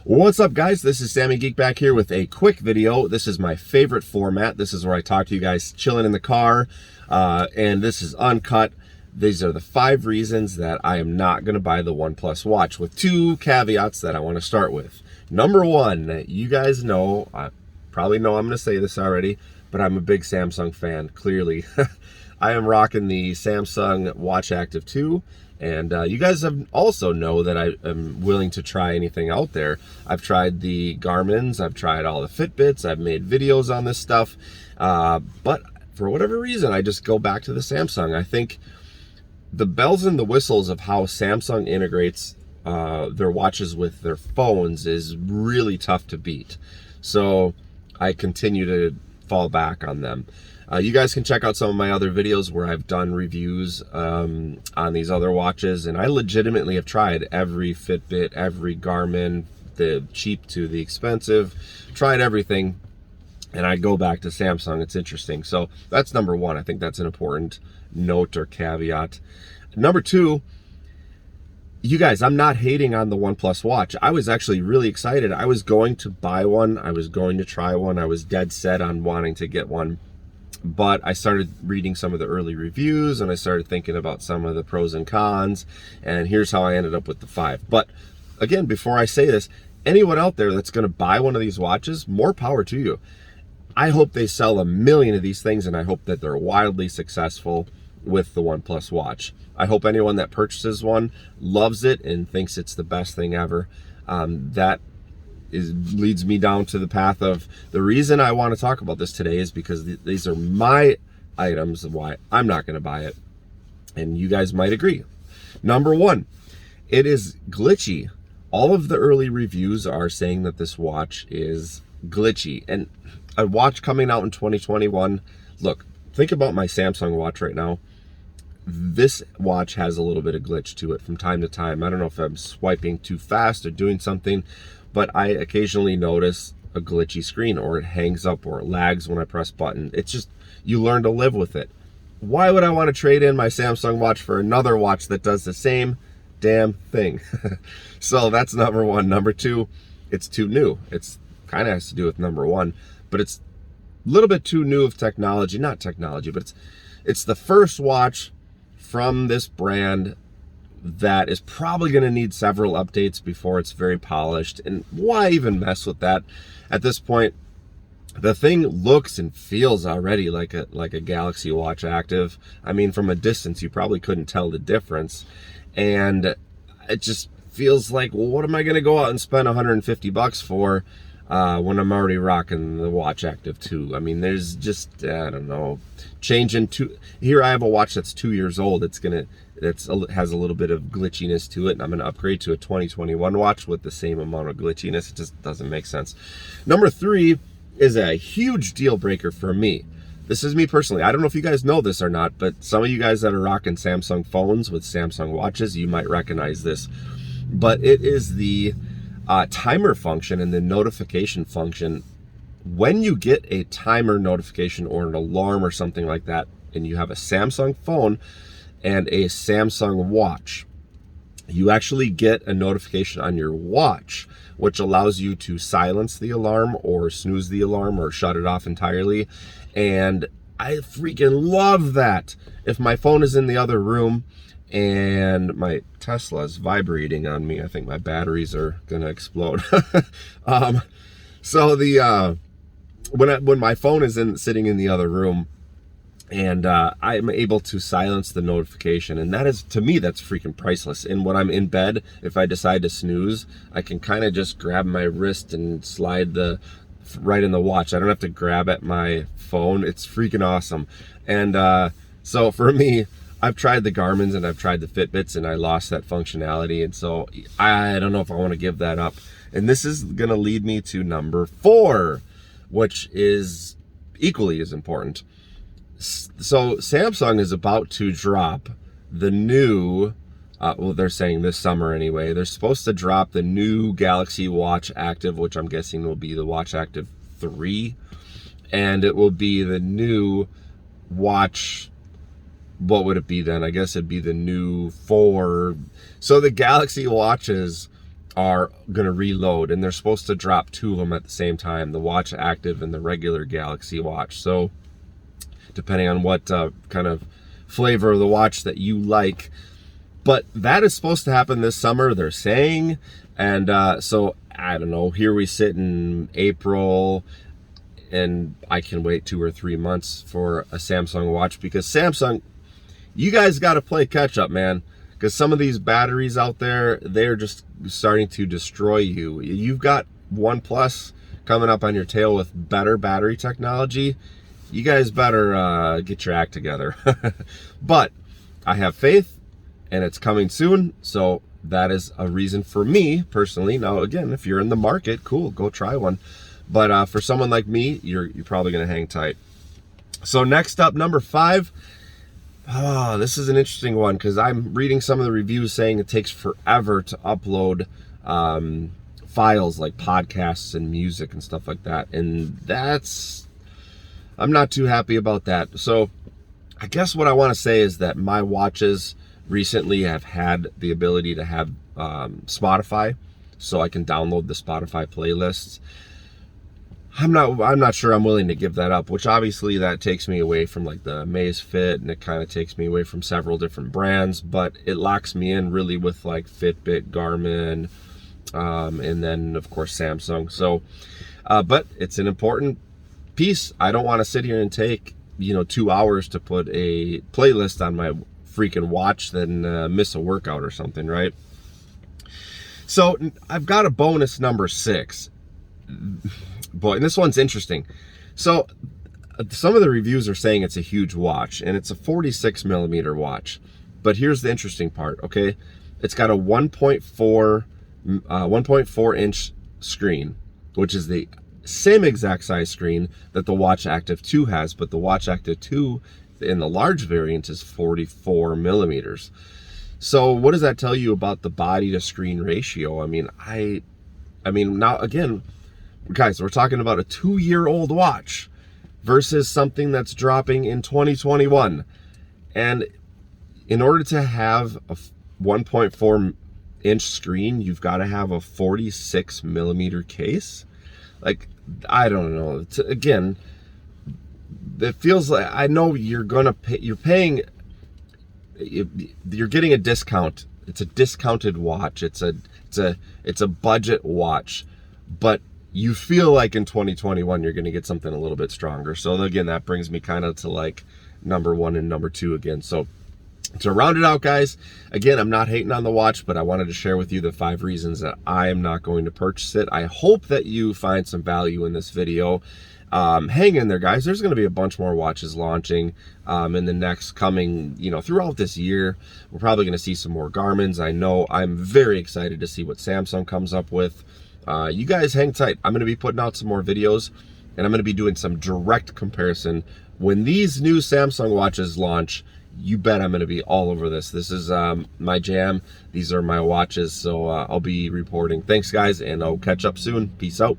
What's up, guys? This is Sammy Geek back here with a quick video. This is my favorite format. This is where I talk to you guys chilling in the car, and this is uncut. These are the 5 reasons that I am not going to buy the OnePlus Watch, with 2 caveats that I want to start with. Number 1, you guys know, I probably know I'm going to say this already, but I'm a big Samsung fan, clearly. I am rocking the Samsung Watch Active 2. And you guys have also know that I am willing to try anything out there. I've tried the Garmin's, I've tried all the Fitbits, I've made videos on this stuff. But for whatever reason, I just go back to the Samsung. I think the bells and the whistles of how Samsung integrates their watches with their phones is really tough to beat. So I continue to fall back on them. You guys can check out some of my other videos where I've done reviews on these other watches, and I legitimately have tried every Fitbit, every Garmin, the cheap to the expensive, tried everything, and I go back to Samsung. It's interesting. So that's number 1. I think that's an important note or caveat. Number 2, you guys, I'm not hating on the OnePlus Watch. I was actually really excited. I was going to buy one. I was going to try one. I was dead set on wanting to get one. But I started reading some of the early reviews, and I started thinking about some of the pros and cons, and here's how I ended up with the 5. But again, before I say this, anyone out there that's going to buy one of these watches, more power to you. I hope they sell 1 million of these things, and I hope that they're wildly successful with the OnePlus Watch. I hope anyone that purchases one loves it and thinks it's the best thing ever. That leads me down to the path of the reason I want to talk about this today is because these are my items of why I'm not going to buy it, and you guys might agree. Number 1, it is glitchy. All of the early reviews are saying that this watch is glitchy, and a watch coming out in 2021. Look, think about my Samsung watch right now. This watch has a little bit of glitch to it from time to time. I don't know if I'm swiping too fast or doing something, but I occasionally notice a glitchy screen, or it hangs up, or it lags when I press button. It's just, you learn to live with it. Why would I want to trade in my Samsung watch for another watch that does the same damn thing? So that's number 1. Number 2, it's too new. It's kind of has to do with number 1, but it's a little bit too new of technology. Not technology, but it's the first watch from this brand that is probably going to need several updates before it's very polished. And why even mess with that at this point? The thing looks and feels already like a Galaxy Watch Active. I mean, from a distance, you probably couldn't tell the difference. And it just feels like, well, what am I going to go out and spend $150 for when I'm already rocking the Watch Active 2? I mean, there's just, I don't know, changing to, here I have a watch that's 2 years old. It's has a little bit of glitchiness to it, and I'm going to upgrade to a 2021 watch with the same amount of glitchiness. It just doesn't make sense. Number 3 is a huge deal breaker for me. This is me personally. I don't know if you guys know this or not, but some of you guys that are rocking Samsung phones with Samsung watches, you might recognize this. But it is the timer function and the notification function. When you get a timer notification or an alarm or something like that, and you have a Samsung phone and a Samsung watch, you actually get a notification on your watch, which allows you to silence the alarm or snooze the alarm or shut it off entirely. And I freaking love that. If my phone is in the other room and my Tesla's vibrating on me, I think my batteries are gonna explode. So the when my phone is sitting in the other room, and I'm able to silence the notification, and that is, to me, that's freaking priceless. And when I'm in bed, if I decide to snooze, I can kind of just grab my wrist and slide right in the watch. I don't have to grab at my phone. It's freaking awesome. And so for me, I've tried the Garmin's and I've tried the Fitbits, and I lost that functionality, and so I don't know if I want to give that up. And this is gonna lead me to number 4, which is equally as important. So Samsung is about to drop the new, well, they're saying this summer anyway, they're supposed to drop the new Galaxy Watch Active, which I'm guessing will be the Watch Active 3, and it will be the new watch. What would it be then? I guess it'd be the new 4. So the Galaxy watches are going to reload, and they're supposed to drop 2 of them at the same time, the Watch Active and the regular Galaxy Watch. So depending on what kind of flavor of the watch that you like. But that is supposed to happen this summer, they're saying. And so I don't know, here we sit in April, and I can wait 2 or 3 months for a Samsung watch, because Samsung, you guys got to play catch up, man. Because some of these batteries out there, they're just starting to destroy you. You've got OnePlus coming up on your tail with better battery technology. You guys better get your act together. But I have faith, and it's coming soon. So that is a reason for me personally. Now, again, if you're in the market, cool, go try one. But for someone like me, you're probably going to hang tight. So next up, number 5. Oh, this is an interesting one, because I'm reading some of the reviews saying it takes forever to upload files like podcasts and music and stuff like that. And I'm not too happy about that. So I guess what I want to say is that my watches recently have had the ability to have Spotify, so I can download the Spotify playlists. I'm not sure I'm willing to give that up, which obviously that takes me away from like the Amazfit, and it kind of takes me away from several different brands, but it locks me in really with like Fitbit, Garmin, and then of course Samsung. So, but it's an important piece. I don't want to sit here and take 2 hours to put a playlist on my freaking watch, then miss a workout or something, right? So I've got a bonus number 6. Boy, and this one's interesting. So some of the reviews are saying it's a huge watch, and it's a 46 millimeter watch. But here's the interesting part, okay? It's got a 1.4 inch screen, which is the same exact size screen that the Watch Active 2 has, but the Watch Active 2 in the large variant is 44 millimeters. So what does that tell you about the body to screen ratio? I mean, now again, guys, we're talking about a 2-year-old watch versus something that's dropping in 2021. And in order to have a 1.4 inch screen, you've got to have a 46 millimeter case. Like, I don't know. Again, it feels like, I know you're gonna pay, you're getting a discount. It's a discounted watch. It's a budget watch, but you feel like in 2021 you're going to get something a little bit stronger. So again, that brings me kind of to like number 1 and number 2 again. So to round it out, guys, again, I'm not hating on the watch, but I wanted to share with you the 5 reasons that I am not going to purchase it. I hope that you find some value in this video. Hang in there, guys. There's going to be a bunch more watches launching in the next coming, throughout this year. We're probably going to see some more Garmin's. I know. I'm very excited to see what Samsung comes up with. You guys hang tight. I'm going to be putting out some more videos, and I'm going to be doing some direct comparison. When these new Samsung watches launch, you bet I'm going to be all over this. This is my jam. These are my watches, so I'll be reporting. Thanks, guys, and I'll catch up soon. Peace out.